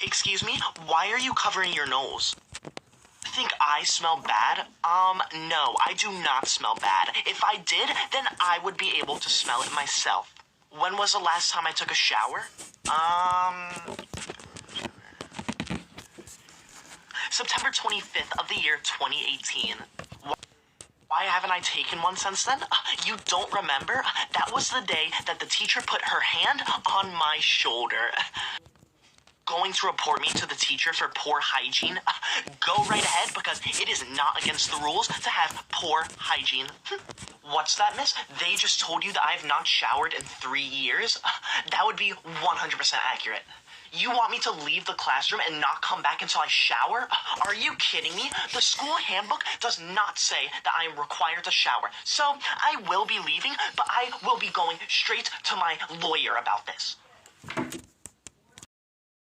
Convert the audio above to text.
Excuse me? Why are you covering your nose? Think I smell bad? No, I do not smell bad. If I did, then I would be able to smell it myself. When was the last time I took a shower? September 25th of the year 2018. Why haven't I taken one since then? You don't remember? That was the day that the teacher put her hand on my shoulder. Going to report me to the teacher for poor hygiene? Go right ahead, because it is not against the rules to have poor hygiene. What's that, miss? They just told you that I have not showered in 3 years? That would be 100% accurate. You want me to leave the classroom and not come back until I shower? Are you kidding me? The school handbook does not say that I am required to shower. So I will be leaving, but I will be going straight to my lawyer about this.